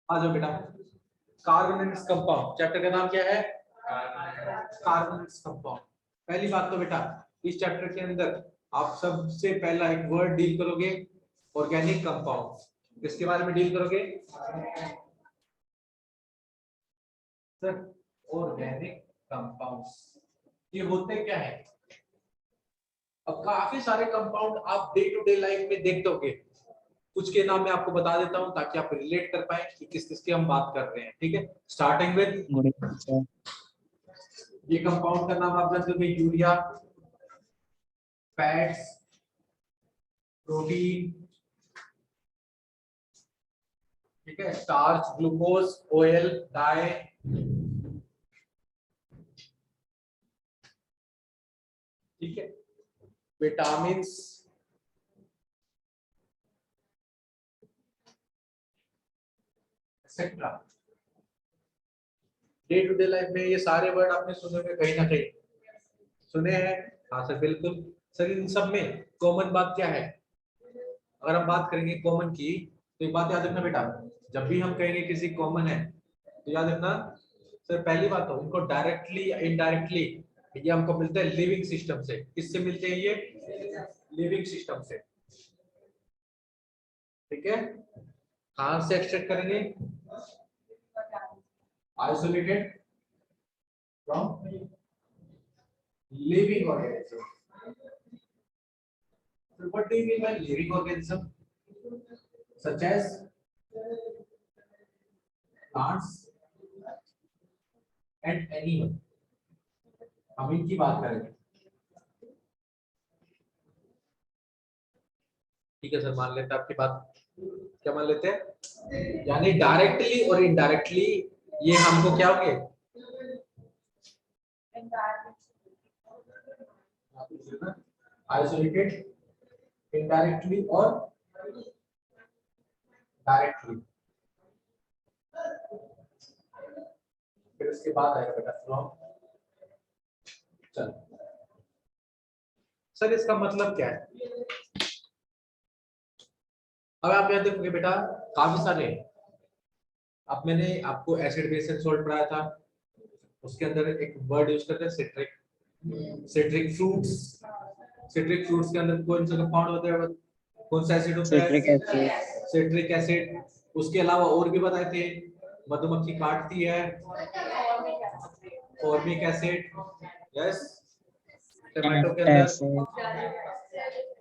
आ जाओ बेटा। Carbon and its compound, chapter का नाम क्या है? Carbon and its compound. पहली बात तो बेटा इस चैप्टर के अंदर आप सबसे पहला एक वर्ड डील करोगे, ऑर्गेनिक कंपाउंड। किसके बारे में डील करोगे सर? Organic compounds. ये होते क्या है? अब काफी सारे कंपाउंड आप डे टू डे लाइफ में देखते होगे, कुछ के नाम मैं आपको बता देता हूं ताकि आप रिलेट कर पाए कि किस किस की हम बात कर रहे हैं। ठीक है, स्टार्टिंग विद ये कंपाउंड का नाम आप जानते होंगे, यूरिया, फैट्स, प्रोटीन, ठीक है, स्टार्च, ग्लूकोज, ऑयल, डाई, ठीक है, vitamins, etcetera. Day to day life में ये सारे वर्ड आपने सुने होंगे कहीं ना कहीं, सुने हैं? हाँ सर बिल्कुल। सर इन सब में कॉमन बात क्या है? अगर हम बात करेंगे कॉमन की तो एक बात याद रखना बेटा, जब भी हम कहेंगे किसी कॉमन है तो याद रखना सर, पहली बात तो इनको डायरेक्टली या इनडायरेक्टली ये हमको मिलते हैं लिविंग सिस्टम से। किससे मिलते हैं ये? लिविंग सिस्टम से। ठीक है, कहां से एक्सट्रैक्ट करेंगे? Isolated from living organism. So what do you mean by living organism? Such as plants and animal। हम इनकी बात करेंगे। ठीक है सर, मान लेते हैं आपकी बात। क्या मान लेते हैं? यानी डायरेक्टली और इनडायरेक्टली ये हमको क्या होंगे? आइसोलेटेड, इनडायरेक्टली और डायरेक्टली। फिर उसके बाद आएगा बेटा फ्रॉम। चल सर इसका मतलब क्या है? अब आप यहाँ देखोगे बेटा काफी सारे, अब मैंने आपको एसिड बेस एंड सॉल्ट पढ़ाया था, उसके अंदर एक वर्ड यूज करते हैं citric. Citric fruits, citric fruits के अंदर कौन सा कंपाउंड होता है? कौन सा एसिड होता है? Citric acid. Citric acid. उसके अलावा और भी बताए थे, मधुमक्खी काटती है, फॉर्मिक एसिड, यस, टमाटो के अंदर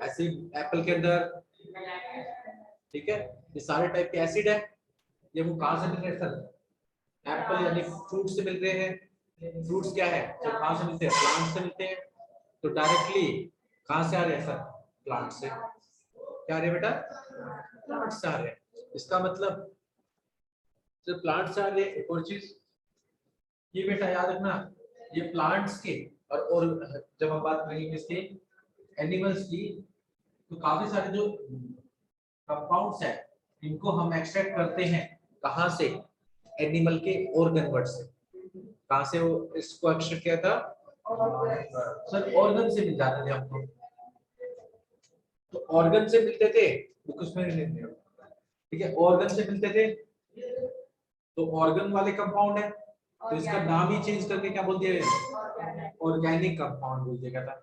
एसिड, एप्पल के अंदर, ठीक है, ये सारे टाइप के एसिड है। ये वो कहां से मिल रहे हैं सर? एप्पल यानी फ्रूट से मिल रहे हैं। फ्रूट्स क्या है जब कहां से मिलते हैं? प्लांट से मिलते हैं। तो डायरेक्टली कहां से आ रहे हैं सर? प्लांट से। क्या आ रहे हैं बेटा? प्लांट से आ रहे हैं। इसका मतलब जब प्लांट से आ रहे हैं, एक और चीज ये बेटा याद रखना, ये प्लांट्स के और जब हम बात करेंगे किसके? एनिमल्स की, तो काफी सारे जो कंपाउंड्स है इनको हम एक्सट्रैक्ट करते हैं कहां से? एनिमल के ऑर्गन वर्ड से। कहां से वो इसको एक्सट्रैक्ट किया था? सर ऑर्गन से मिल जाते थे हमको। तो ऑर्गन से मिलते थे कुछ में नहीं, ठीक है, ऑर्गन से मिलते थे तो ऑर्गन वाले कंपाउंड है, तो इसका नाम ही चेंज करके क्या बोल दिया? ऑर्गेनिक कंपाउंड बोल दिया था।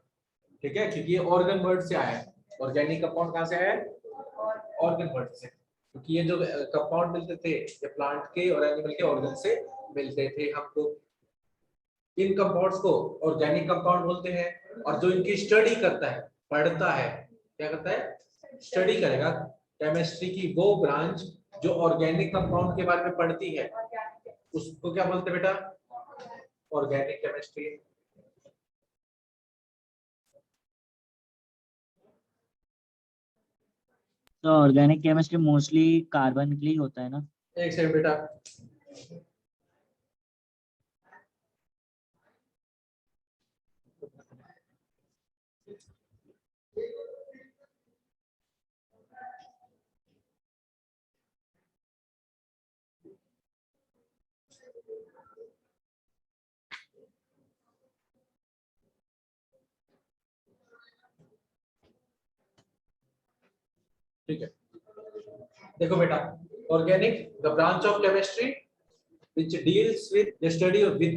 ठीक है, क्योंकि ये ऑर्गन वर्ड से आया है। ऑर्गेनिक कंपाउंड कहां से आया है? ऑर्गन वर्ड से। क्योंकि ये जो कंपाउंड मिलते थे ये प्लांट के और एनिमल के ऑर्गन से मिलते थे हमको। इन कंपाउंड्स को ऑर्गेनिक कंपाउंड बोलते हैं। और जो इनकी स्टडी करता है, पढ़ता है, क्या करता है? स्टडी करेगा केमिस्ट्री की वो ब्रांच जो ऑर्गेनिक कंपाउंड के बारे में पढ़ती है, उसको क्या बोलते हैं बेटा? Organic chemistry. तो ऑर्गेनिक केमिस्ट्री मोस्टली कार्बन के लिए होता है ना? एक सेकंड बेटा, ठीक है, देखो बेटा Organic, the branch of chemistry which deals with the study of with.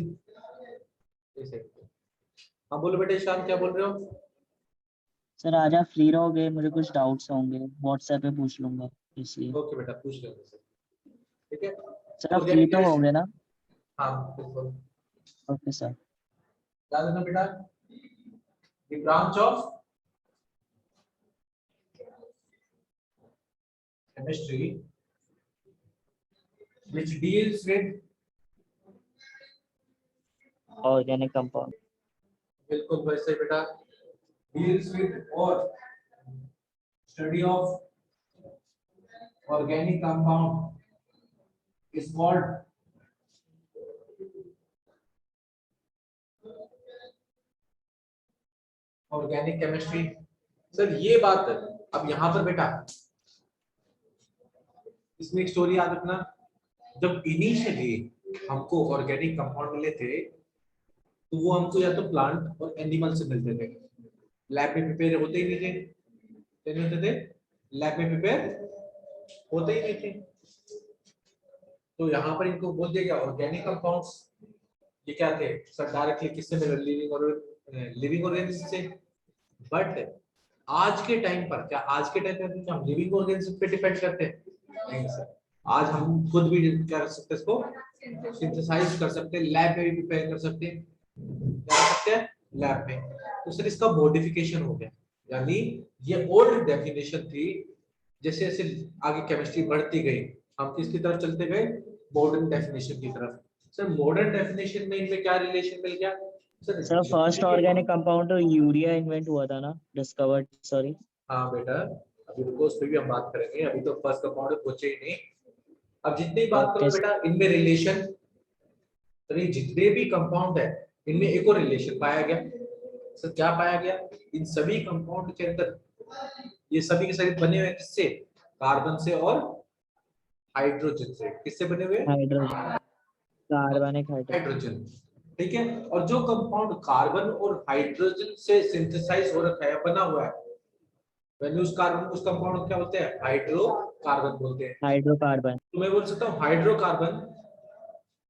हाँ बोलो बेटे, ईशान क्या बोल रहे हो? सर आज आप फ्री रहोगे, मुझे कुछ डाउट्स होंगे, व्हाट्सएप पे पूछ लूंगा इसलिए। ओके बेटा, पूछ लेंगे सर, ठीक है। सर आप फ्री ऑर्गेनिक तो होंगे ना? हाँ बिल्कुल, ओके सर। याद रखना बेटा, the branch of chemistry which deals with, organic compound. बिल्कुल वैसे बेटा, deals with or study of organic compound is called organic chemistry. Sir ये बात अब यहाँ पर बेटा, इसमें एक स्टोरी याद रखना, जब इनिशियली हमको ऑर्गेनिक कंपाउंड मिले थे तो वो हमको या तो प्लांट और एनिमल से मिलते थे, लैब में प्रिपेयर होते ही नहीं थे, नहीं होते थे, लैब में प्रिपेयर होते ही नहीं थे। तो यहाँ पर इनको बोल दिया गया ऑर्गेनिक कंपाउंड्स। ये क्या थे सर? डायरेक्टली किससे मिले? लिविंग ऑर्गेनिज्म से। बट आज के टाइम पर क्या, आज के टाइम पर हम लिविंग ऑर्गेनिज्म पे डिपेंड करते हैं? नहीं सर, आज हम खुद भी कर सकते हैं, इसको सिंथेसाइज कर सकते हैं, लैब में भी प्रिपेयर कर सकते हैं, क्या कर सकते हैं लैब में। तो सर इसका मॉडिफिकेशन हो गया, यानी ये ओल्ड डेफिनेशन थी, जैसे जैसे आगे केमिस्ट्री बढ़ती गई हम किसकी तरफ चलते गए? मॉडर्न डेफिनेशन की तरफ। सर मॉडर्न डेफिनेशन में इनमें क्या रिलेशन मिल गया सर फर्स्ट ऑर्गेनिक कंपाउंड तो यूरिया इन्वेंट हुआ था ना, डिस्कवर्ड, सॉरी। हाँ बेटा, अभी रुको, उस पर भी हम बात करेंगे, अभी तो फर्स्ट कंपाउंड पहुंचे ही नहीं। अब जितनी बात ओके करो बेटा इनमें रिलेशन, तो ये जितने भी कंपाउंड है इनमें एक और रिलेशन पाया गया। सर क्या पाया गया? इन सभी कंपाउंड के अंदर ये सभी के सभी बने हुए किससे? कार्बन से और हाइड्रोजन से। किससे बने हुए? हाइड्रोजन, कार्बनिक हाइड्रोजन। हाइड्रोजन, ठीक है। और जो कंपाउंड कार्बन और हाइड्रोजन से सिंथेसाइज हो रखा है, बना हुआ है, when उस कार्बन उस कंपाउंड को क्या बोलते हैं? हाइड्रोकार्बन बोलते हैं। हाइड्रोकार्बन। तो मैं बोल सकता हूँ हाइड्रोकार्बन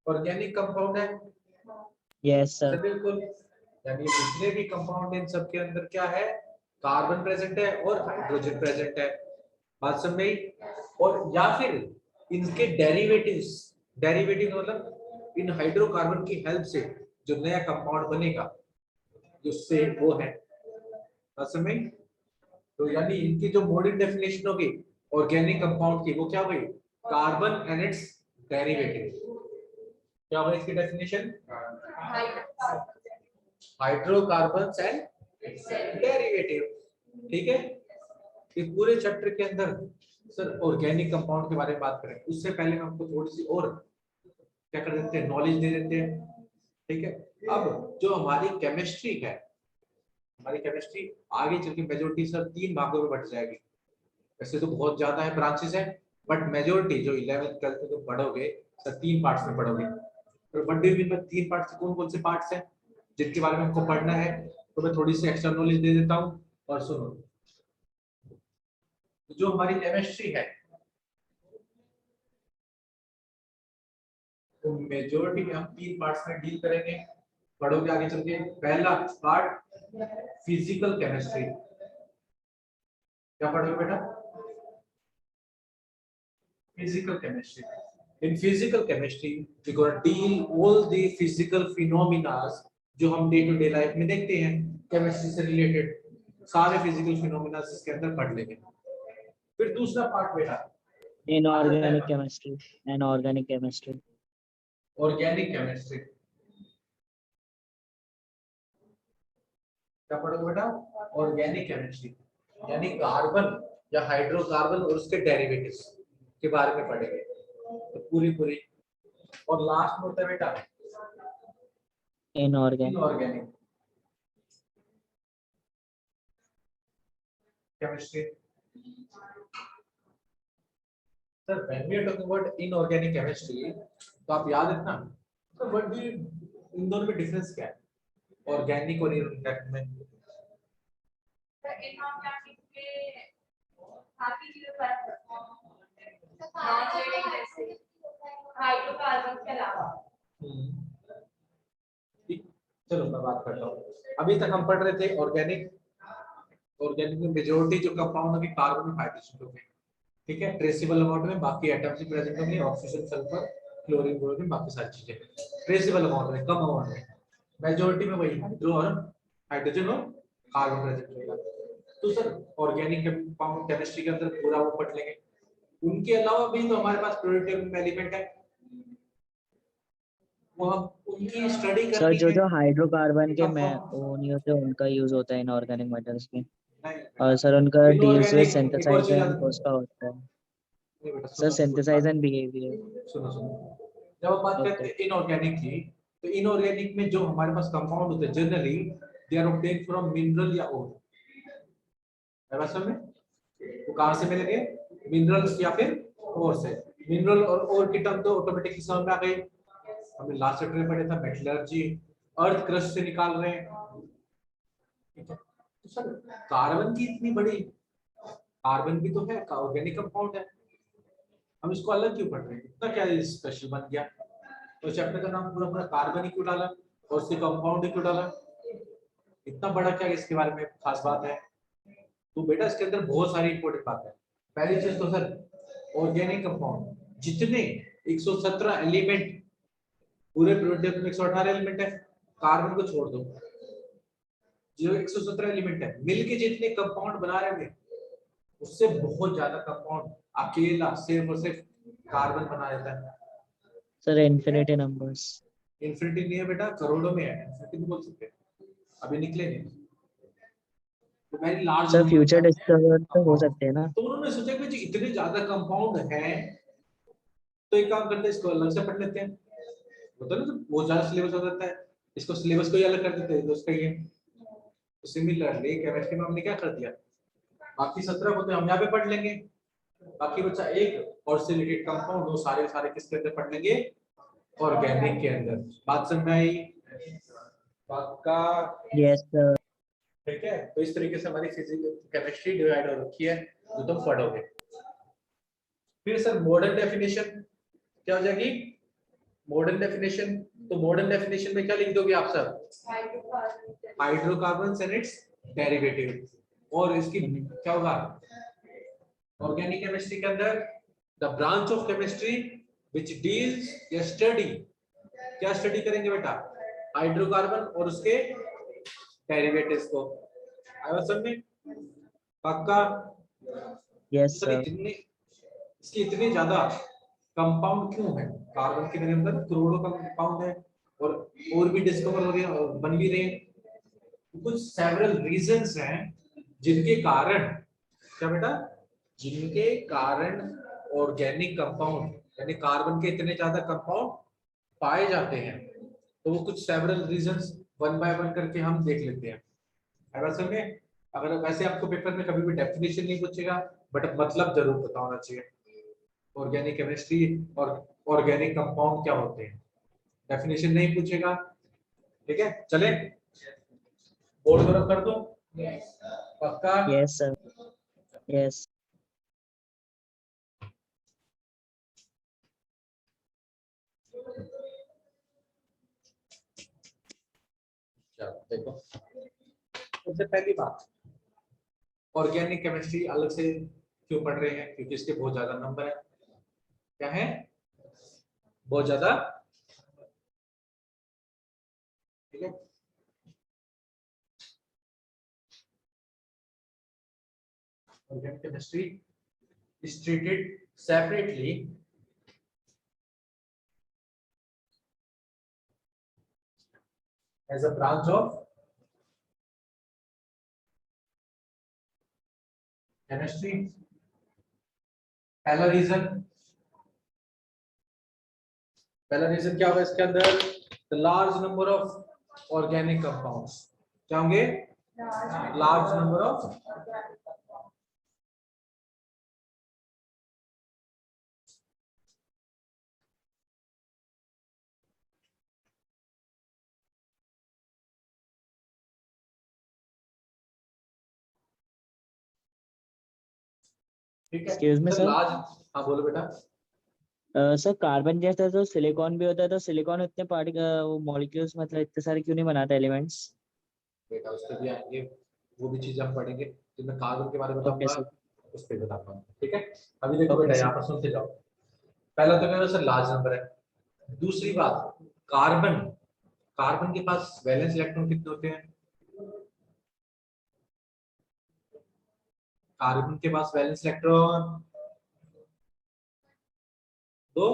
ऑर्गेनिक कंपाउंड है। Yes sir. बिल्कुल, यानी जितने भी कंपाउंड इन सब के अंदर क्या है? कार्बन प्रेजेंट है और हाइड्रोजन प्रेजेंट है। बात समझ में आई? और या फिर इनके डेरिवेटिव्स, डेरिवेटिव मतलब इन हाइड्रोकार्बन की हेल्प से जो नया कंपाउंड बनेगा उससे वो है। बात समझ में आई? तो यानी इनकी जो मॉडर्न डेफिनेशन होगी ऑर्गेनिक कंपाउंड की, वो क्या हुई? Carbon and it's derivative. क्या हुआ इसकी डेफिनेशन? Hydrocarbons and derivative. ठीक है, इस पूरे चैप्टर के अंदर सर ऑर्गेनिक कंपाउंड के बारे में बात करें, उससे पहले हम आपको थोड़ी सी और क्या कर देते हैं? नॉलेज दे देते हैं। ठीक है, अब जो हमारी केमिस्ट्री है, हमारी केमिस्ट्री आगे चल के मेजोरिटी सर 3 भागों में बट जाएगी। वैसे तो बहुत ज्यादा है ब्रांचेस है, बट मेजोरिटी जो 11th 12th में तो पढ़ोगे सर 3 पार्ट्स में पढ़ोगे। तो बट में 3 पार्ट्स से कौन कौन से पार्ट्स हैं जिनके बारे में हमको पढ़ना है? तो मैं थोड़ी सी एक्स्ट्रा नॉलेज दे देता हूँ और सुनो। जो हमारी केमिस्ट्री है तो मेजोरिटी में हम 3 पार्ट्स में डील करेंगे, पढ़ोगे आगे चल के। पहला पार्ट फिजिकल केमिस्ट्री। क्या पढ़ोगे बेटा? physical chemistry. In physical chemistry, we're going to deal all the physical phenomena जो हम डे टू डे लाइफ में देखते हैं, केमिस्ट्री से रिलेटेड सारे फिजिकल फिनोमेना इसके अंदर पढ़ लेंगे। फिर दूसरा पार्ट बेटा inorganic chemistry, inorganic chemistry. Organic chemistry. क्या पढ़ोगे बेटा? ऑर्गेनिक केमिस्ट्री, यानी कार्बन या हाइड्रोकार्बन और उसके डेरिवेटिव्स के बारे में पढ़ेंगे, तो पूरी पूरी। और लास्ट में होता है बेटा inorganic chemistry. Sir when we are talking about inorganic chemistry, तो आप याद रखना तो व्हाट डू इन दोनों में डिफरेंस क्या है, ऑर्गेनिक और इनऑर्गेनिक में? इनऑर्गेनिक के काफी चीजें फर्क है। नॉन लिविंग ठीक, चलो मैं बात करता हूँ। अभी तक हम पढ़ रहे थे ऑर्गेनिक। ऑर्गेनिक में मेजोरिटी जो कंपाउंड होंगे कार्बन में हाइड्रोजन होंगे, ठीक है, ट्रेसेबल अमाउंट में, बाकी एटम्स भी प्रेजेंट होंगे, ऑक्सीजन, सल्फर, क्लोरीन, क्लोरीन, बाकी सारी चीजें ट्रेसेबल अमाउंट में, कम अमाउंट में। मेजोरिटी में वही हाइड्रो और हाइड्रोजन और कार्बन प्रेजेंट होगा। तो सर ऑर्गेनिक कंपाउंड केमिस्ट्री के अंदर पूरा वो पढ़ लेंगे। उनके अलावा भी तो हमारे पास प्रोडक्टिव एलिमेंट है, वो हम उनकी स्टडी सर करनी जो है। जो हाइड्रोकार्बन के मैं कंपाउंड वो नहीं होते उनका यूज होता है इनऑर्गेनिक मेटल्स में। नहीं और बेटा, सर उनका डील्स विद इनऑर्गेनिक एक और सिंथेसाइज चीज एंड याद, उसका होता है। नहीं बेटा सर सुनो पूरी सिंथेसाइज बात, एंड बिहेवियर। सुनो सुनो। जब हम बात करते ओके। हैं इनऑर्गेनिक की, तो इनऑर्गेनिक में जो हमारे पास कंपाउंड होते हैं generally they are obtain from mineral या ओर, है बात समझ में? वो कहां से मिलेंगे? मिनरल्स या फिर ओर से। मिनरल और ओर की टर्म तो ऑटोमेटिकली समझ में आ गई, हमने लास्ट चैप्टर में पढ़ा था मेटलर्जी, अर्थ क्रस्ट से निकाल रहे हैं, ठीक है। तो सर कार्बन की इतनी बड़ी, कार्बन भी तो है ऑर्गेनिक कंपाउंड है, हम इसको अलग क्यों पढ़ रहे हैं, इतना क्या स्पेशल बन गया? तो चैप्टर का नाम पूरा पूरा कार्बन ही क्यों डाला और उसके कंपाउंड ही क्यों डाला? इतना बड़ा क्या इसके बारे में खास बात है? तो बेटा इसके अंदर बहुत सारी इंपॉर्टेंट बात है। पहली चीज तो सर ऑर्गेनिक कंपाउंड जितने 117 एलिमेंट, पूरे प्रोडक्ट में 118 एलिमेंट है, कार्बन को छोड़ दो, जो 117 एलिमेंट है मिलके जितने कंपाउंड बना रहे हैं उससे बहुत ज्यादा कंपाउंड अकेला सिर्फ और सिर्फ कार्बन बना देता है। Sir infinity numbers. इन्फिनिटी नहीं है बेटा, करोड़ों में है, इन्फिनिटी नहीं बोल सकते, अभी निकले नहीं। तो very large sir number future of discover तो हो कंपाउंड। सकते हैं ना। तो उन्होंने सोचा कि जी इतने ज्यादा कंपाउंड हैं, तो एक काम करते हैं इसको अलग से पढ़ लेते हैं, होता है ना, तो बहुत ज्यादा सिलेबस हो जाता है, इसको सिलेबस को ही अलग कर देते हैं, तो उसका ये। तो सिमिलरली केमिस्ट्री में हमने क्या कर दिया, बाकी 17 को तो हम यहाँ पे पढ़ लेंगे, बाकी बच्चा एक और से रिलेटेड कंपाउंड वो सारे सारे किसके अंदर पढ़ लेंगे, ऑर्गेनिक के अंदर। बात समझ में आई? पक्का? Yes sir. ठीक है, तो इस तरीके से हमारी फिजिक्स केमिस्ट्री डिवाइड हो रखी है जो तुम पढ़ोगे। फिर सर मॉडर्न डेफिनेशन क्या हो जाएगी? मॉडर्न डेफिनेशन, तो मॉडर्न डेफिनेशन में क्या लिख दोगे आप सब? Hydrocarbon and it's derivative. और इसकी क्या होगा ऑर्गेनिक केमिस्ट्री के अंदर? The branch of chemistry which deals या स्टडी, क्या स्टडी करेंगे बेटा? हाइड्रोकार्बन और उसके डेरिवेटिव्स को। आया समझ में? पक्का? Yes sir sir. इतने, इसकी इतने ज्यादा कंपाउंड क्यों है? कार्बन के अंदर करोड़ों कंपाउंड है और भी डिस्कवर हो रहे हैं और बन भी रहे हैं। कुछ सेवरल रीजंस हैं जिनके कारण, क्या बेटा, जिनके कारण ऑर्गेनिक कंपाउंड यानी कार्बन के इतने ज्यादा कंपाउंड पाए जाते हैं। तो वो कुछ several reasons one by one करके हम देख लेते हैं। अगर में अगर वैसे आपको पेपर में कभी भी डेफिनेशन नहीं पूछेगा, बट मतलब जरूर पता होना चाहिए ऑर्गेनिक केमिस्ट्री और ऑर्गेनिक कंपाउंड क्या होते हैं। डेफिनेशन नहीं पूछेगा, ठीक है। चले बोर्ड गरम कर दो, पक्का? Yes sir. यस। चलो देखो, सबसे पहली बात, ऑर्गेनिक केमिस्ट्री अलग से क्यों पढ़ रहे हैं? क्योंकि इसके बहुत ज्यादा नंबर है। क्या है? बहुत ज्यादा, ठीक है। Organic chemistry is treated separately as a branch of chemistry. पहला रीजन, पहला रीजन क्या होगा इसके अंदर? The large number of organic compounds. क्या होंगे? लार्ज नंबर ऑफ, ठीक है excuse me sir sir. Large. हाँ बोलो बेटा। सर कार्बन जैसा तो सिलिकॉन भी होता है, तो सिलिकॉन इतने पार्टिकल वो मॉलिक्यूल्स मतलब इतने सारे क्यों नहीं बनाता एलिमेंट्स? बेटा उस पर भी आएंगे, वो भी चीज हम पढ़ेंगे। जब मैं कार्बन के बारे में ओके बताऊंगा सर। उस पर बता पाऊंगा, ठीक है। अभी देखो ओके बेटा सर। यहाँ पर सुनते जाओ। पहला तो मेरा सर लार्ज नंबर है। दूसरी बात, कार्बन, कार्बन के पास वैलेंस इलेक्ट्रॉन कितने होते हैं? कार्बन के पास वैलेंस इलेक्ट्रॉन दो,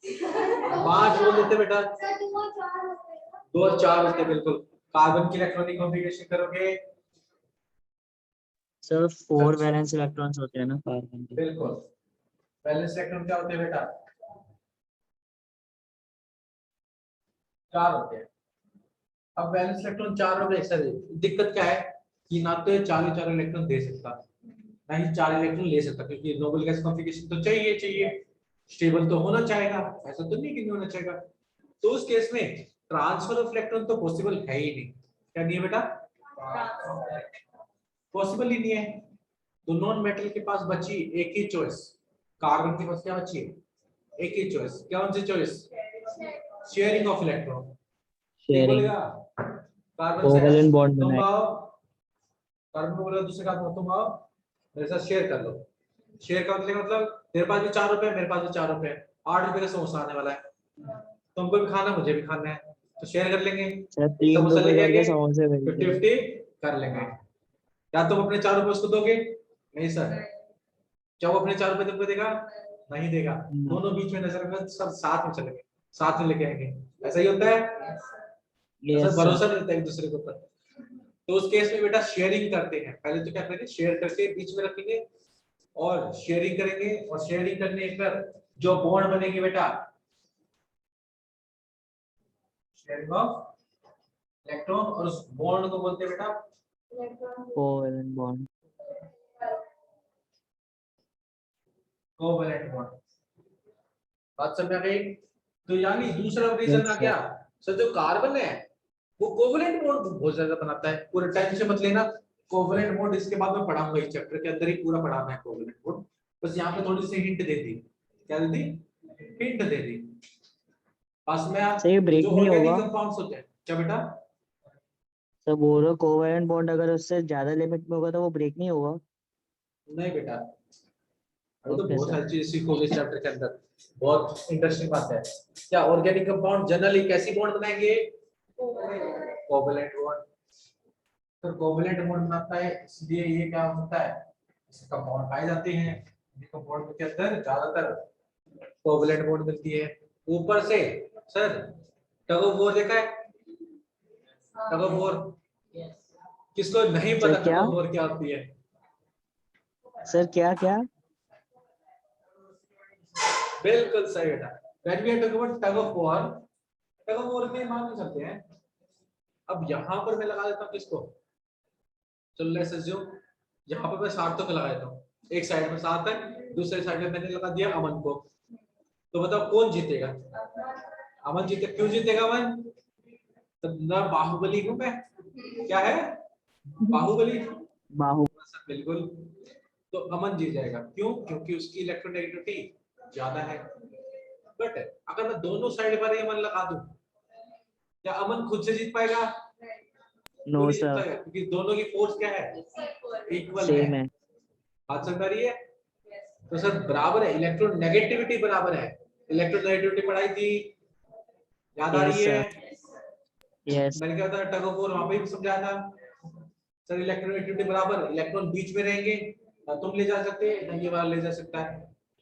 5 बोल देते बेटा। 2 और 4 होते हैं, बिल्कुल। कार्बन की इलेक्ट्रॉनिक कॉन्फ़िगरेशन करोगे सर सर, 4 वैलेंस इलेक्ट्रॉन्स होते हैं ना कार्बन के? बिल्कुल। वैलेंस इलेक्ट्रॉन क्या होते हैं बेटा? 4 होते हैं। अब वैलेंस इलेक्ट्रॉन 4 हो गए सर। दिक्कत क्या है कि ना तो ये 4 इलेक्ट्रॉन दे सकता, ना ही 4 इलेक्ट्रॉन ले सकता, क्योंकि नोबल गैस कॉन्फ़िगरेशन तो चाहिए, स्टेबल तो होना चाहेगा, ऐसा तो नहीं कि नहीं होना चाहेगा। तो उस केस में ट्रांसफर ऑफ इलेक्ट्रॉन तो पॉसिबल है ही नहीं। क्या नहीं है बेटा? पॉसिबल ही नहीं है। तो नॉन मेटल के पास बची एक ही चॉइस, कार्बन के पास क्या बची है? एक ही चॉइस। कौन सी चॉइस? Sharing of electron. ये शेयरिंग। बोलेगा कार्बन से कोवैलेंट बॉन्ड तुम बनाए। आओ, कार्बन को बोलेगा दूसरे कार्बन तुम आओ मेरे साथ शेयर कर लो। शेयर का मतलब तेरे पास भी 4 रुपए, मेरे पास भी 4 रुपए, 8 रुपए का समोसा आने वाला है, तुमको भी खाना मुझे भी खाना है, तो शेयर कर लेंगे। सर एक 3 समोसा रुपए लेके करके आएंगे, समोसे मिलते 50 हैं। 50 कर लेंगे। क्या तुम अपने 4 रुपए उसको दोगे? नहीं सर। क्या वो अपने 4 रुपए तुमको देगा? नहीं देगा। ना। दोनों बीच में नजर रखना, सब साथ में चलेंगे, साथ में लेके आएंगे। ऐसा ही होता है। ऐसा यस सर। भरोसा नहीं रहता एक दूसरे के ऊपर। तो उस केस में बेटा शेयरिंग करते हैं। पहले तो क्या करेंगे, शेयर करके बीच में रखेंगे और शेयरिंग करेंगे, और शेयरिंग करने पर जो बॉन्ड बनेगी बेटा, शेयरिंग ऑफ इलेक्ट्रॉन, और उस बॉन्ड को बोलते हैं बेटा कोवैलेंट बॉन्ड। Covalent bond. बात समझ आ गई? तो यानी दूसरा रीजन यस आ सर। गया सर, जो कार्बन है वो कोवैलेंट बॉन्ड बहुत ज्यादा बनाता है। पूरा टाइम से मत लेना, कोवैलेंट बॉन्ड इसके बाद में पढ़ाऊंगा, इस चैप्टर के अंदर ही पूरा पढ़ाना है कोवैलेंट बॉन्ड। बस यहाँ पे थोड़ी सी हिंट दे दी। क्या दे दी? हिंट दे दी। पास में सर ये तो ब्रेक जो नहीं ऑर्गेनिक होगा? कंपाउंड्स होते हैं, क्या बेटा? सर बोल रहे कोवैलेंट बॉन्ड अगर उससे ज्यादा लिमिट में होगा तो वो ब्रेक नहीं होगा? नहीं बेटा, अभी तो ओके बहुत सर। सारी चीज सीखोगे इस चैप्टर के अंदर। बहुत इंटरेस्टिंग बात है। क्या ऑर्गेनिक कंपाउंड जनरली कैसी बॉन्ड बनाएंगे? Covalent bond. तो कोवैलेंट बॉन्ड बनाता है, इसलिए ये क्या होता है, इसके कंपाउंड पाए जाते हैं। ये कंपाउंड के अंदर ज्यादातर कोवैलेंट बॉन्ड मिलती है। ऊपर से सर टग ऑफ वॉर देखा है? टग ऑफ वॉर, किसको नहीं सर पता टग क्या? ऑफ वॉर क्या होती है? सर क्या क्या? बिल्कुल सही बेटा। When we are talking about tug of war, tug of war में मान नहीं सकते हैं। अब यहाँ पर मैं लगा देता हूँ किसको, चलो लेट्स अज्यूम यहाँ पर मैं सार्थक को लगा देता हूँ। एक साइड में सात है, दूसरे साइड में मैंने लगा दिया अमन को। तो बताओ कौन जीतेगा? अमन जीते। क्यों जीतेगा अमन? तो ना बाहुबली हूं मैं, क्या है बाहुबली, बाहु। बिल्कुल। तो अमन जीत जाएगा। क्यों? क्योंकि उसकी इलेक्ट्रोनेगेटिविटी ज्यादा है। बट अगर मैं दोनों साइड पर ये मन लगा दूं, क्या अमन खुद से जीत पाएगा? क्यों नो नहीं जीत सर। पाएगा? क्योंकि दोनों की फोर्स क्या है? इक्वल है। सेम है। बात समझ आ रही है? तो सर बराबर है, इलेक्ट्रोनेगेटिविटी बराबर है। इलेक्ट्रोनेगेटिविटी पढ़ाई थी, याद आ यस रही सर। है? यस। मैंने क्या था टग ऑफ वॉर वहां पे भी समझाया था। सर इलेक्ट्रोनेगेटिविटी बराबर, इलेक्ट्रॉन बीच में रहेंगे, ना तुम ले जा सकते ना ये वाला ले जा सकता है,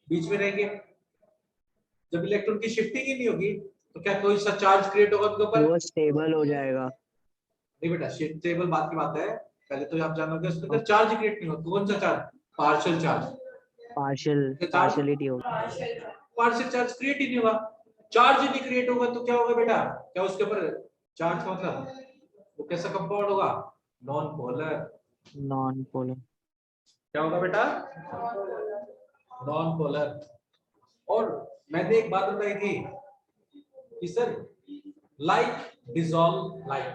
बीच में रहेंगे। जब इलेक्ट्रॉन की शिफ्टिंग ही नहीं होगी तो क्या कोई सा चार्ज क्रिएट होगा उनके ऊपर? वो स्टेबल हो जाएगा। नहीं बेटा, स्टेबल बात की बात है। पहले तो आप जानोगे उसके अंदर चार्ज क्रिएट नहीं होगा। कौन सा charge? Partial charge. Partial. Charge, partiality होगी। पार्शियल चार्ज क्रिएट ही नहीं होगा। चार्ज ही नहीं क्रिएट होगा तो क्या होगा बेटा? क्या उसके ऊपर चार्ज का मतलब वो कैसा कंपाउंड होगा? Non polar. Non polar. क्या होगा बेटा? Non polar. और मैंने एक बात बताई थी कि sir like dissolve like,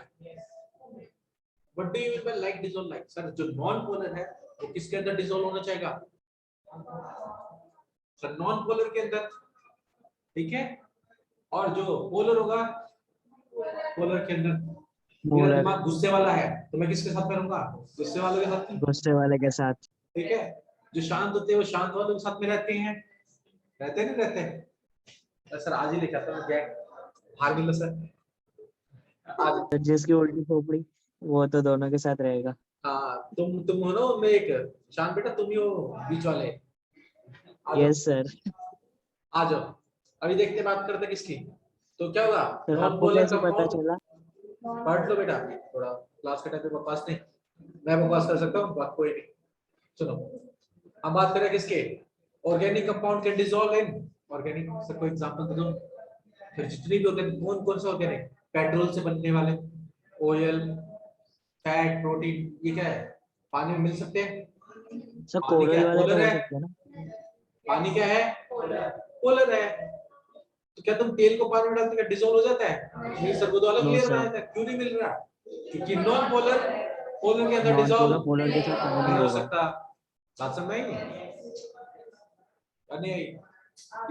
what do you mean by like dissolve like? Sir जो नॉन पोलर है वो किसके अंदर डिसॉल्व होना चाहेगा? सर नॉन पोलर के अंदर, ठीक है। और जो पोलर होगा पोलर के अंदर, मेरा पोलर दिमाग गुस्से वाला है तो मैं किसके साथ में रहूंगा? गुस्से वालों के साथ में, गुस्से वाले के साथ। ठीक है। जो शांत होते हैं वो शांत वालों के साथ में रहते हैं, रहते नहीं रहते? सर आज ही लिखा था मैं, हार मिलो सर आज। तो जिसकी उल्टी खोपड़ी वो तो दोनों के साथ रहेगा। हाँ तुम हो ना मैं एक, शांत बेटा तुम ही हो बीच वाले, आ जाओ यस सर। आ जाओ। अभी देखते हैं बात करते हैं किसकी। तो क्या होगा? सर नॉन आपको पोलर कैसे पता कंपाउंड, चला? पढ़ लो बेटा थोड़ा, क्लास के टाइम पे बकवास नहीं, मैं बकवास कर सकता हूँ, बात कोई नहीं। सुनो, हम बात करें किसके? Organic compound can dissolve in organic, sir कोई एग्जांपल दे दो। फिर जितनी भी ऑर्गेनिक, कौन कौन से ऑर्गेनिक? पेट्रोल से बनने वाले, ऑयल, फैट, प्रोटीन, ये क्या है? पानी में मिल सकते हैं। सर पानी क्या कोरल है? वाले तो पोलर हो है। सकते हैं ना? पानी क्या है? पोलर है। तो क्या तुम तेल को पानी में डालते क्या डिसॉल्व हो जाता है? नहीं सर, वो तो अलग नो लेयर सर, बना देता है। क्यों नहीं मिल रहा? क्योंकि नॉन पोलर, पोलर के अंदर नॉन डिसॉल्व पोलर पोलर के साथ नहीं नहीं हो होगा। सकता। बात समझ में आई? नहीं आई।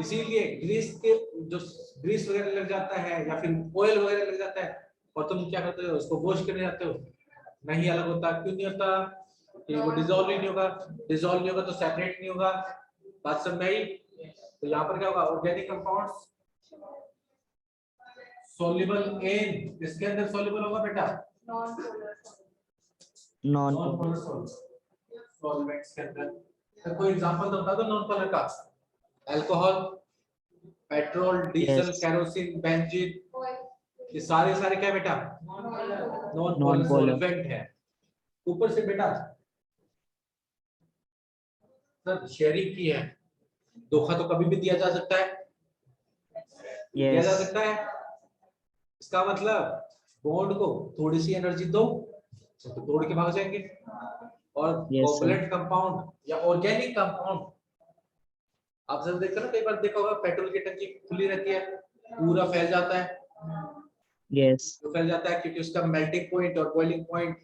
इसीलिए ग्रीस के, जो ग्रीस वगैरह लग जाता है या फिर ऑयल वगैरह लग जाता है और तुम क्या करते हो, उसको वॉश करने जाते हो, नहीं अलग होता। क्यों नहीं होता? कि वो डिसॉल्व ही नहीं होगा। डिसॉल्व नहीं होगा तो सेपरेट नहीं होगा। बात समझ में आई? तो यहाँ पर क्या होगा? ऑर्गेनिक कंपाउंड्स सॉल्युबल इन, इसके अंदर सॉल्युबल होगा बेटा non non polar. Polar solvents के अंदर। तो कोई एग्जांपल तो बता दो नॉन पोलर का। Alcohol, petrol, diesel, yes, kerosene, benzene, ये सारे सारे क्या है बेटा? Non non polar polar. Solvent है। ऊपर से बेटा सर शेयरिंग की है, धोखा तो कभी भी दिया जा सकता है, दिया यस, जा सकता है। इसका मतलब बॉन्ड को थोड़ी सी एनर्जी दो तो तोड़ के भाग जाएंगे। और यस सर। कोवलेंट कंपाउंड या ऑर्गेनिक कंपाउंड, आप जब देखते हो ना, कई बार देखा होगा पेट्रोल की टंकी खुली रहती है, पूरा फैल जाता है। यस, तो फैल जाता है क्योंकि उसका मेल्टिंग पॉइंट और बॉइलिंग पॉइंट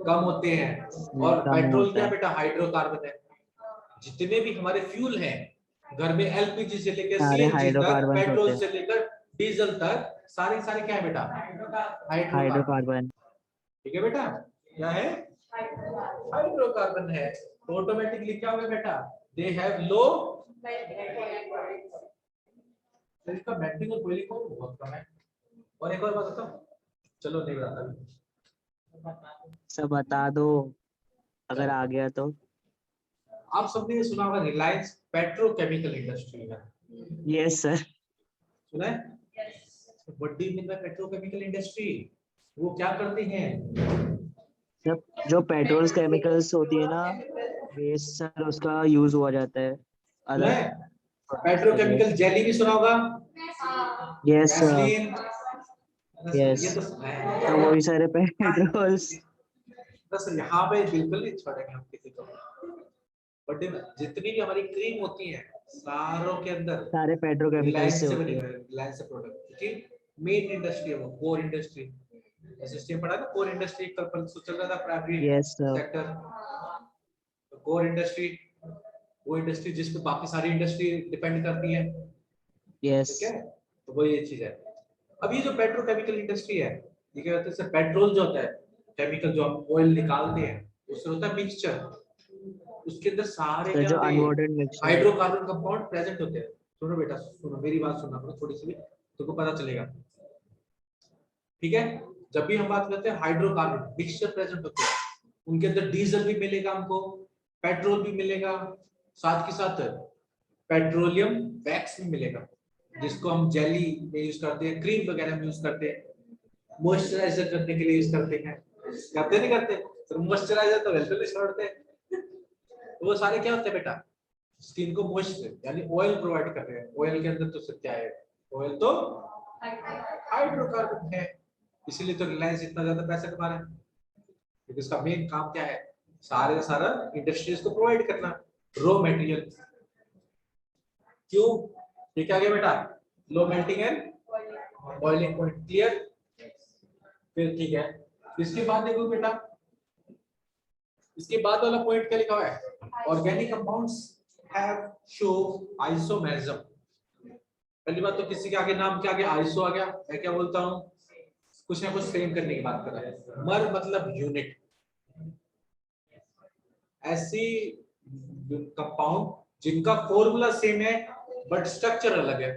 कम होते हैं। और कम पेट्रोल होता क्या है। बेटा? हाइड्रोकार्बन है। जितने भी हमारे फ्यूल हैं घर में, एलपीजी से लेकर सारे सीएनजी तक, हाइड्रोकार्बन होते पेट्रोल हैं। से लेकर डीजल तक, सारे सारे क्या है बेटा? हाइड्रोकार्बन। हाइड्रोकार्बन। ठीक है बेटा, क्या है? हाइड्रोकार्बन है। तो ऑटोमेटिकली क्या होगा बेटा? दे हैव लो, इसका मेल्टिंग और बॉइलिंग पॉइंट बहुत कम है। और एक और बात बताऊं, चलो नहीं बताता अभी। सब बता दो अगर आ गया तो। आप सबने ये सुना होगा रिलायंस पेट्रोकेमिकल इंडस्ट्री है, यस सर। सुना है? What do you mean by petrochemical industry? वो क्या करते हैं? जब जो पेट्रोल्स केमिकल्स होती है ना, वेस्ट सर उसका यूज हुआ जाता है सुना अलग है? प्रोडक्ट्स के लिए। पेट्रोकेमिकल जेली भी सुना होगा, यस सर। वैसलीन, यस, ये तो सुना है। तो वही सारे पेट्रोल्स। बस यहाँ पे बिल्कुल नहीं छोड़ेंगे हम किसी को। बट जितनी भी हमारी क्रीम होती है सारों के अंदर सारे पेट्रोकेमिकल्स से रिलायंस से होती बनी है। हुई है, रिलायंस से प्रोडक्ट, क्योंकि मेन इंडस्ट्री है वो, कोर इंडस्ट्री। सिस्टम पढ़ा ना, कोर इंडस्ट्री कल परसों चल रहा था, primary yes sir. Sector. Core industry वो इंडस्ट्री जिस पे बाकी सारी इंडस्ट्री डिपेंड करती है, यस। ठीक है। तो वो ये चीज है। अब ये जो पेट्रोकेमिकल इंडस्ट्री है, ये क्या होता है सर? पेट्रोल जो होता है, केमिकल जो हम ऑयल निकालते हैं, उससे होता है मिक्सचर, उसके अंदर सारे सर क्या जो होते हैं? अनवांटेड मिक्सचर है। हाइड्रोकार्बन कंपाउंड प्रेजेंट होते हैं। सुनो बेटा सुनो, मेरी बात सुनना पड़ेगा थोड़ी सी भी, तुमको पता चलेगा, ठीक है। जब भी हम बात करते हैं हाइड्रोकार्बन मिक्सचर प्रेजेंट होते हैं, उनके अंदर डीजल भी मिलेगा हमको, पेट्रोल भी मिलेगा, साथ के साथ पेट्रोलियम वैक्स भी मिलेगा, जिसको हम जेली में यूज करते हैं, क्रीम वगैरह में यूज करते हैं, मॉइस्चराइजर करने के लिए यूज करते हैं। करते नहीं करते? तो मॉइस्चराइजर तो बिल्कुल नहीं छोड़ते। तो वो सारे क्या होते हैं बेटा? स्किन को मॉइस्चर यानी ऑयल प्रोवाइड कर रहे हैं। ऑयल के अंदर तो सिर्फ क्या है? ऑयल तो हाइड्रोकार्बन है। इसीलिए तो रिलायंस इतना ज्यादा पैसा कमा रहा है, क्योंकि इसका मेन काम क्या है? सारे का सारा इंडस्ट्रीज को प्रोवाइड करना, रॉ मटेरियल। क्यों? ये क्या गया बेटा? Low melting and boiling point, clear? फिर ठीक है, इसके बाद देखो बेटा, इसके बाद वाला पॉइंट क्या लिखा हुआ है? Organic compounds have show isomerism. पहली बात तो किसी के आगे नाम के आगे आइसो आ गया, मैं क्या बोलता हूँ, कुछ ना कुछ सेम करने की बात कर रहा है। मर मतलब यूनिट, ऐसी कंपाउंड जिनका फॉर्मूला सेम है बट स्ट्रक्चर अलग है,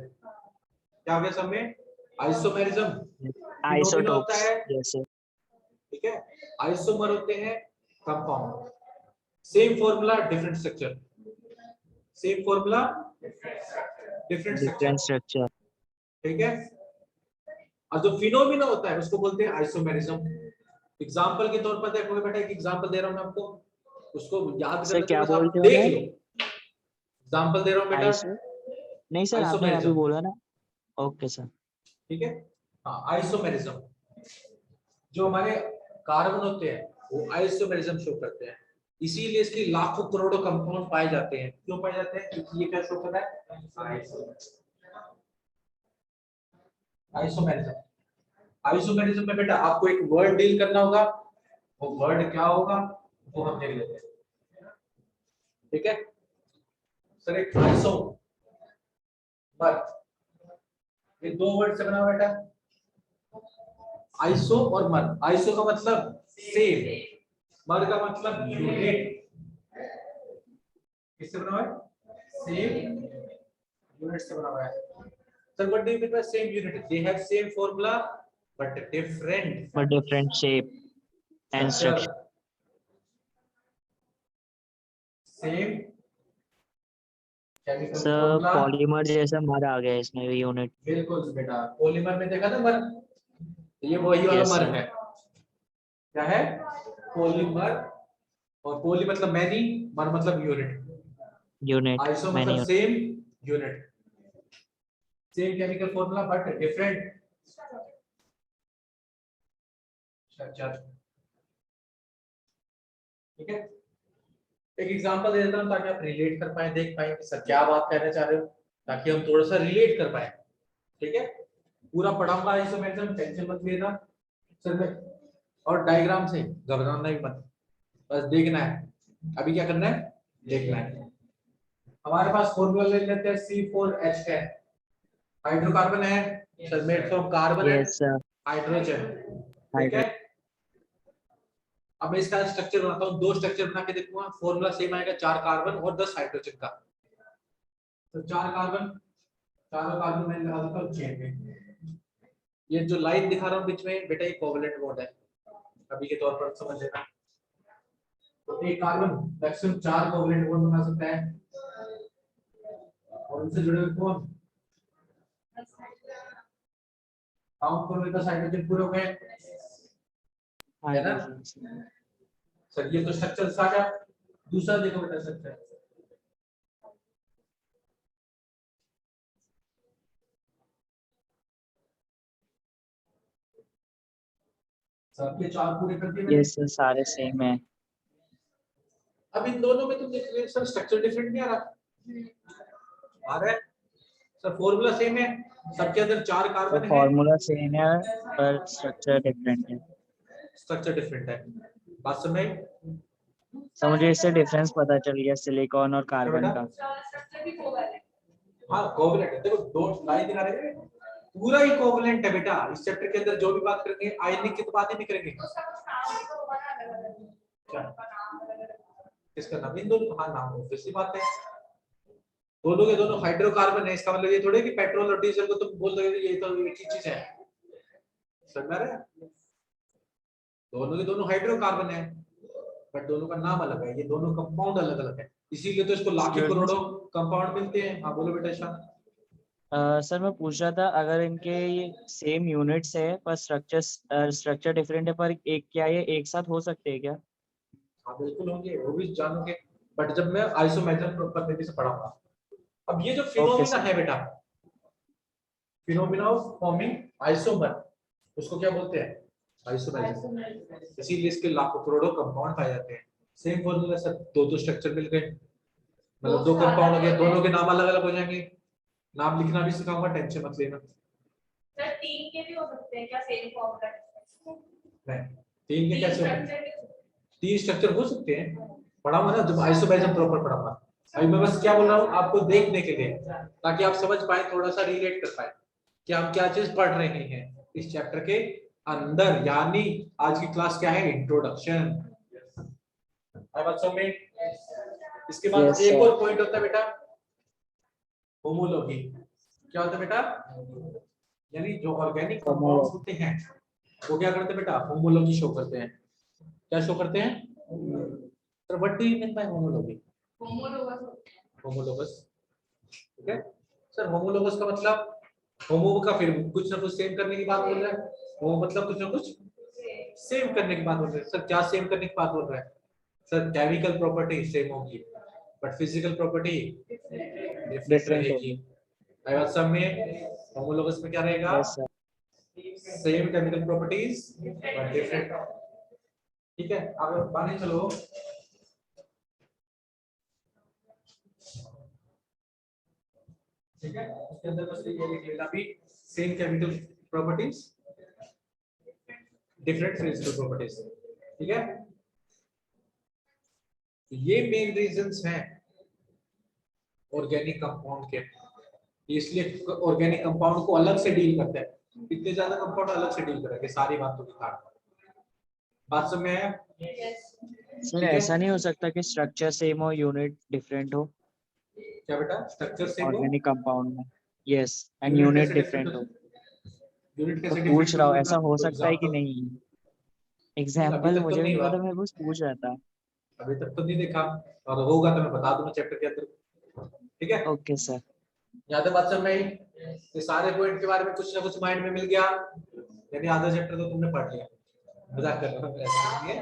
क्या हो गया सब में, आइसोमेरिज्म। फिनोमिना होता आइसोटोप्स है, जैसे। ठीक है, आइसोमर होते हैं compound, same formula different structure, same formula different different structure, structure. ठीक है। और जो फिनोमिना होता है उसको बोलते हैं आइसोमेरिज्म। एग्जांपल के तौर पर देखो बेटा, एक एग्जांपल दे रहा हूं मैं आपको, उसको याद सर करने के क्या बस आप बोलते हो देख उन्हें? लो। एग्जांपल दे रहा हूं बेटा, आइसो, नहीं सर आपने अभी आइसोमेरिज्म, बोला ना। Okay sir. ठीक है। हाँ, आइसोमेरिज्म, जो हमारे कार्बन होते हैं वो आइसोमेरिज्म शो करते हैं, इसीलिए इसकी लाखों करोड़ों कंपाउंड पाए जाते हैं। क्यों पाए जाते हैं? क्योंकि ये क्या शो कर रहा है, आइसोमेरिज्म। आइसोमेरिज्म में बेटा आपको एक वर्ड डील करना होगा, वो वर्ड क्या होगा वो हम देख लेते हैं, ठीक है। सर एक आइसो मर, ये दो वर्ड से बना हुआ बेटा, आइसो और मर। आइसो का मतलब सेम, मर का मतलब यूनिट। किससे बना हुआ है? सेम यूनिट से बना हुआ है। Sir what do you mean by same unit? They have same formula but different but different shape and structure, structure. Same chemical sir formula. Polymer जैसा मर आ गया इसमें भी यूनिट। बिल्कुल बेटा, पॉलीमर में देखा ना मर, ये वही वाला यस मर सर। है, क्या है, पॉलीमर। और पॉली मतलब मैनी, मर मतलब यूनिट, यूनिट आइसो मैनी मतलब same unit, same chemical formula but different structure, ठीक है। एक एग्जांपल दे देता हूं ताकि आप रिलेट कर पाए, देख पाए कि सर क्या बात कहना चाह रहे हो, ताकि हम थोड़ा सा रिलेट कर पाए, ठीक है। पूरा पढ़ाऊंगा आइसोमेरिज्म, टेंशन मत लेना सर मैं, और डायग्राम से घबराना ही मत, बस देखना है। अभी क्या करना है, देखना है। हमारे पास फॉर्मूला ले लेते हैं C4H10, हाइड्रोकार्बन है, sir made from carbon and yes sir. Hydrogen, ठीक हाइड्रो। है। अब मैं इसका स्ट्रक्चर बनाता हूँ, दो स्ट्रक्चर बना के देखूंगा, फॉर्मूला सेम आएगा, 4 कार्बन और 10 हाइड्रोजन का। तो 4 कार्बन, चारों कार्बन मैं लगा देता हूँ चेन में। ये जो लाइन दिखा रहा हूँ बीच में बेटा, ये कोवेलेंट बॉन्ड है, अभी के तौर पर समझ लेना। तो एक कार्बन मैक्सिमम 4 कोवेलेंट बॉन्ड बना सकता है, और उनसे जुड़े हुए कौन, काउंट करो, 10 हाइड्रोजन पूरे हो गए, है ना। हाइड्रोजन। सर ये तो स्ट्रक्चर आ गया। दूसरा देखो बेटा स्ट्रक्चर, सबके 4 पूरे कर दिए मैंने। यस सर सारे सेम है। अब इन दोनों में तुम देख रहे हो सर स्ट्रक्चर डिफरेंट नहीं आ रहा, आ रहा है सर, फॉर्मूला सेम है, सबके अंदर 4 तो कार्बन है, फॉर्मूला सेम है पर स्ट्रक्चर डिफरेंट है। स्ट्रक्चर डिफरेंट है, बात समझ आई? सर मुझे इससे डिफरेंस पता चल गया सिलिकॉन और क्या कार्बन बेटा? का। हाँ कोवलेंट है, देखो दो लाइन दिखा रहे हैं, पूरा ही कोवलेंट है बेटा। इस चैप्टर के अंदर जो भी बात करेंगे आयनिक की तो बात ही नहीं करेंगे। क्या किसका नाम, इन दोनों, हाँ नाम ऑब्वियसली बात है, दोनों के दोनों हाइड्रोकार्बन है, इसका मतलब ये थोड़ी कि पेट्रोल और डीजल को तुम बोल दोगे ये तो एक ही चीज है, समझ में आ रहा है? दोनों के दोनों हाइड्रोकार्बन है बट दोनों का नाम अलग है, ये दोनों कंपाउंड अलग अलग है, इसीलिए तो इसको लाखों एक्सक्यूज मी करोड़ों कंपाउंड मिलते हैं। हाँ बोलो बेटा शान। सर मैं पूछ रहा था अगर इनके ये सेम यूनिट्स है पर स्ट्रक्चर डिफरेंट है पर एक क्या ये एक साथ हो सकते हैं क्या? हाँ बिल्कुल होंगे, वो भी जानोगे, बट जब मैं आइसोमेरिज्म पद्धति से पढ़ाऊंगा। अब ये जो ओके फिनोमिना सर। है बेटा, फिनोमिना ऑफ फॉर्मिंग आइसोमर, उसको क्या बोलते हैं, आइसोमेरिज्म। इसीलिए इसके लाखों करोड़ों कंपाउंड पाए जाते हैं, सेम फॉर्मूला सर, दो स्ट्रक्चर मिल गए, मतलब दो कंपाउंड हो गए, दोनों के नाम अलग अलग हो जाएंगे। नाम लिखना भी सिखाऊंगा, टेंशन मत लेना। सर 3 के भी हो सकते हैं क्या सेम फॉर्मूला? नहीं, 3 के कैसे होंगे, 3 स्ट्रक्चर हो सकते हैं, पढ़ाऊंगा ना जब आइसोमेरिज्म प्रॉपर पढ़ाऊंगा। अभी मैं बस क्या बोल रहा हूँ आपको देखने के लिए, ताकि आप समझ पाए, थोड़ा सा रिलेट कर पाए कि हम क्या चीज पढ़ रहे हैं इस चैप्टर के अंदर। यानी आज की क्लास क्या है, इंट्रोडक्शन। बच्चों में इसके बाद Yes, एक sir. और पॉइंट होता है बेटा, होमोलॉगी। क्या होता है बेटा, यानी जो ऑर्गेनिक कंपाउंड्स होते हैं वो क्या करते हैं बेटा, होमोलॉजी शो करते हैं। क्या शो करते हैं? Sir what do you mean by homology? Homologous, ठीक है सर। होमोलोगस का मतलब, होमो का फिर कुछ ना कुछ सेम करने की बात बोल रहा है, होमो मतलब कुछ ना कुछ सेम करने की बात बोल रहे हैं। सर क्या सेम करने की बात बोल रहा है? सर केमिकल प्रॉपर्टी सेम होगी but physical property different Different रहेगी। होगी. आई बात सब में, होमोलोगस में क्या रहेगा, Yes, sir. Same chemical properties but different. ठीक है, अब माने चलो ठीक है, उसके अंदर बस ये लिख लेना भी, same chemical properties different physical properties. ठीक है, ये मेन रीजंस हैं ऑर्गेनिक कंपाउंड के, इसलिए ऑर्गेनिक कंपाउंड को अलग से डील करते हैं। इतने ज्यादा कंपाउंड अलग से डील करेंगे सारी बातों के कारण। बात समझ में आया? सर ठीक है, ऐसा नहीं हो सकता कि स्ट्रक्चर सेम हो यूनिट डिफरेंट हो क्या बेटा, स्ट्रक्चर सेम हो, ऑर्गेनिक कंपाउंड में? यस, एंड यूनिट यूनिट कैसे डिफरेंट डिफरेंट हो. हो, यूनिट तो कैसे पूछ डिफरेंट रहा हो, हूँ ऐसा मतलब हो कोई सकता है कि एग्जांपल? नहीं? अभी एग्जाम्पल तक तो मुझे भी नहीं नहीं हुआ, पता, मैं बस पूछ रहा था. अभी तक तो नहीं देखा, और होगा तो मैं बता दूंगा चैप्टर के अंदर। ठीक है, ओके सर. याद है बात समझ में आई? ये सारे पॉइंट के बारे में कुछ ना कुछ माइंड में मिल गया, यानी आधा चैप्टर तो तुमने पढ़ लिया। मजाक कर रहा हूँ, ऐसा नहीं है।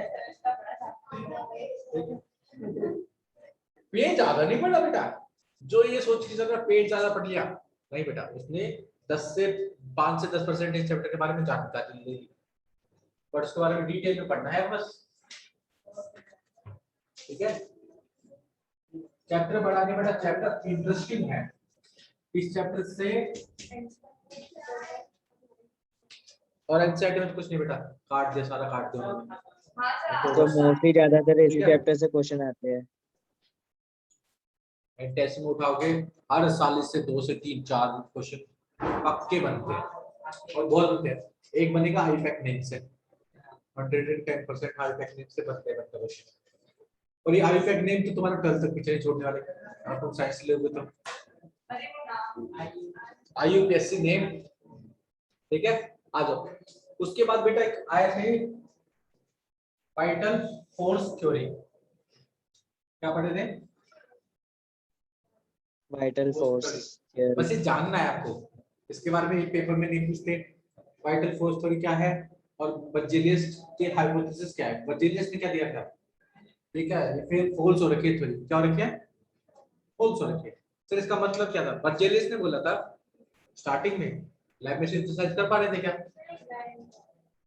ठीक है? पेज ज्यादा नहीं पढ़ा बेटा, जो ये सोच के चल रहा पेज ज्यादा पढ़ लिया, नहीं बेटा, उसने 5 से 10% इस चैप्टर के बारे में जानकारी ले ली, पर उसके बारे में डिटेल में पढ़ना है बस। ठीक है, चैप्टर बढ़ाने बेटा, चैप्टर इंटरेस्टिंग है, इस चैप्टर से और एनसीईआरटी में तो कुछ नहीं बेटा, काट दिया, सारा काट दिया उन्होंने। तो मोस्टली ज्यादातर ठीक इसी है, चैप्टर से क्वेश्चन आते हैं. टेस्ट में उठाओगे हर साल इससे 2 से 3 4 क्वेश्चन पक्के बनते हैं, और बहुत बनते हैं। एक बनेगा आईपैक नेम से, 110% आईपैक नेम से बनते हैं क्वेश्चन। और ये आईपैक नेम तो तुम्हारा 12 तक पीछे नहीं छोड़ने वाले, और तुम साइंस ले लोगे तो आईयूपीएससी नेम। ठीक है, आ जाओ। उसके बाद बेटा एक आया थे वाइटल फोर्स थ्योरी, क्या पढ़े थे? वाइटल फोर्स बस थियरी. ये जानना है आपको, इसके बारे में एक पेपर में नहीं पूछते वाइटल फोर्स थ्योरी क्या है और बर्जेलियस के हाइपोथेसिस क्या है। बर्जेलियस ने क्या दिया था, ठीक है, ये फिर फॉल्स हो रखी है थ्योरी, क्या हो रखी है, फॉल्स हो रखी है। सर इसका मतलब क्या था? बर्जेलियस ने बोला था स्टार्टिंग में लैब में सिंथेसाइज कर पा रहे थे क्या,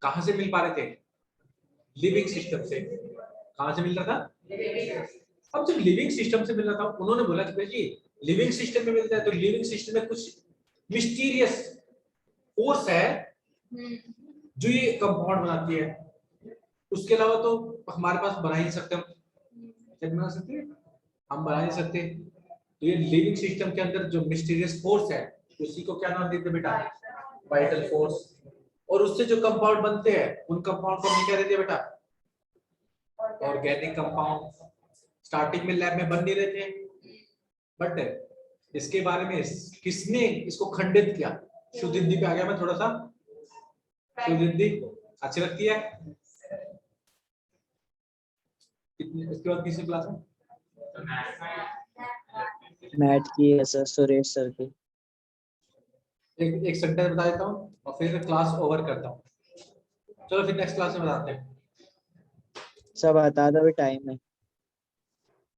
कहां से मिल पा रहे थे, लिविंग सिस्टम से। कहां से मिल रहा था? अब जब लिविंग सिस्टम से मिल रहा था, उन्होंने बोला कि भाई जी लिविंग सिस्टम में मिलता है, तो लिविंग सिस्टम में कुछ मिस्टीरियस फोर्स है जो ये कंपाउंड बनाती है, उसके अलावा तो हमारे पास बना ही नहीं सकते हम। क्या बना सकते हैं? हम बना नहीं सकते। तो ये लिविंग सिस्टम के अंदर जो मिस्टीरियस फोर्स है, उसी को क्या नाम देते बेटा, वाइटल फोर्स। और उससे जो कंपाउंड बनते हैं, उन कंपाउंड को हमने क्या देते बेटा, ऑर्गेनिक कंपाउंड। स्टार्टिंग में लैब में बन नहीं रहे थे, बट इसके बारे में किसने इसको खंडित किया? शुद्ध हिंदी पे आ गया मैं थोड़ा सा, शुद्ध हिंदी अच्छी लगती है। इसके बाद किसी क्लास में मैथ की है सर, सुरेश सर की. एक सेंटेंस बता देता हूँ और फिर क्लास ओवर करता हूँ। चलो फिर नेक्स्ट क्लास में बताते हैं। सब बता दो, अभी टाइम है.